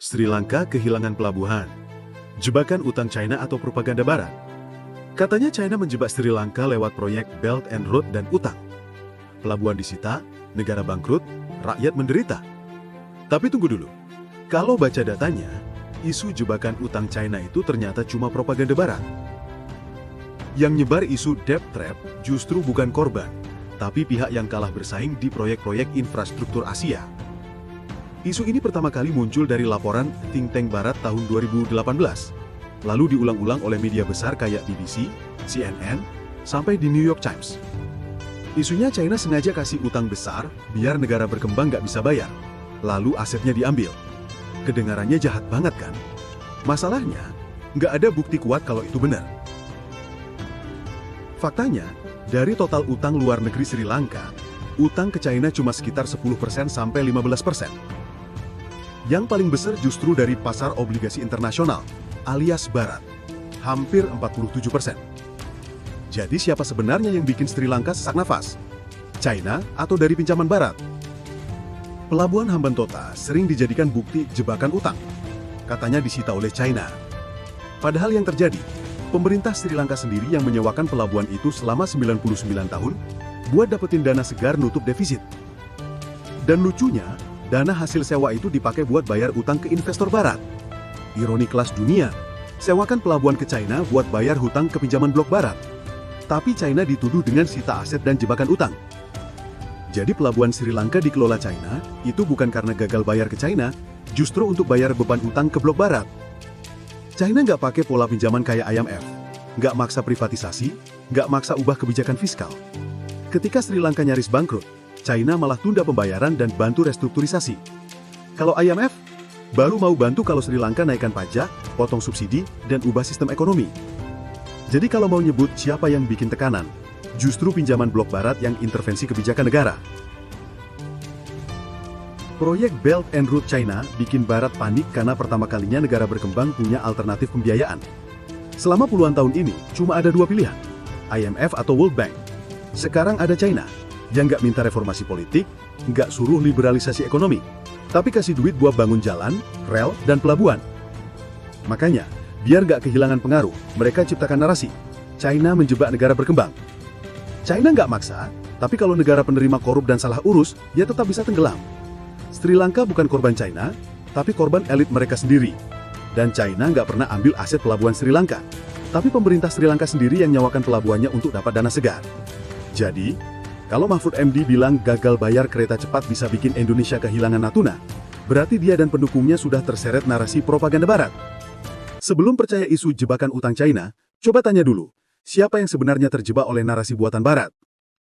Sri Lanka kehilangan pelabuhan. Jebakan utang China atau propaganda Barat. Katanya China menjebak Sri Lanka lewat proyek Belt and Road dan utang. Pelabuhan disita, negara bangkrut, rakyat menderita. Tapi tunggu dulu. Kalau baca datanya, isu jebakan utang China itu ternyata cuma propaganda Barat. Yang nyebar isu debt trap justru bukan korban, tapi pihak yang kalah bersaing di proyek-proyek infrastruktur Asia. Isu ini pertama kali muncul dari laporan think tank Barat tahun 2018, lalu diulang-ulang oleh media besar kayak BBC, CNN, sampai di New York Times. Isunya China sengaja kasih utang besar biar negara berkembang nggak bisa bayar, lalu asetnya diambil. Kedengarannya jahat banget kan? Masalahnya, nggak ada bukti kuat kalau itu benar. Faktanya, dari total utang luar negeri Sri Lanka, utang ke China cuma sekitar 10% sampai 15%. Yang paling besar justru dari pasar obligasi internasional, alias Barat, hampir 47%. Jadi siapa sebenarnya yang bikin Sri Lanka sesak nafas? China atau dari pinjaman Barat? Pelabuhan Hambantota sering dijadikan bukti jebakan utang. Katanya disita oleh China. Padahal yang terjadi, pemerintah Sri Lanka sendiri yang menyewakan pelabuhan itu selama 99 tahun buat dapetin dana segar nutup defisit. Dan lucunya, dana hasil sewa itu dipakai buat bayar utang ke investor Barat. Ironi kelas dunia, sewakan pelabuhan ke China buat bayar hutang ke pinjaman blok Barat. Tapi China dituduh dengan sita aset dan jebakan utang. Jadi pelabuhan Sri Lanka dikelola China, itu bukan karena gagal bayar ke China, justru untuk bayar beban utang ke blok Barat. China nggak pakai pola pinjaman kayak IMF, nggak maksa privatisasi, nggak maksa ubah kebijakan fiskal. Ketika Sri Lanka nyaris bangkrut, China malah tunda pembayaran dan bantu restrukturisasi. Kalau IMF, baru mau bantu kalau Sri Lanka naikkan pajak, potong subsidi, dan ubah sistem ekonomi. Jadi kalau mau nyebut siapa yang bikin tekanan, justru pinjaman blok Barat yang intervensi kebijakan negara. Proyek Belt and Road China bikin Barat panik karena pertama kalinya negara berkembang punya alternatif pembiayaan. Selama puluhan tahun ini, cuma ada dua pilihan, IMF atau World Bank. Sekarang ada China, yang nggak minta reformasi politik, nggak suruh liberalisasi ekonomi, tapi kasih duit buat bangun jalan, rel, dan pelabuhan. Makanya, biar nggak kehilangan pengaruh, mereka ciptakan narasi, China menjebak negara berkembang. China nggak maksa, tapi kalau negara penerima korup dan salah urus, ya tetap bisa tenggelam. Sri Lanka bukan korban China, tapi korban elit mereka sendiri. Dan China nggak pernah ambil aset pelabuhan Sri Lanka, tapi pemerintah Sri Lanka sendiri yang nyawakan pelabuhannya untuk dapat dana segar. Jadi, kalau Mahfud MD bilang gagal bayar kereta cepat bisa bikin Indonesia kehilangan Natuna, berarti dia dan pendukungnya sudah terseret narasi propaganda Barat. Sebelum percaya isu jebakan utang China, coba tanya dulu, siapa yang sebenarnya terjebak oleh narasi buatan Barat?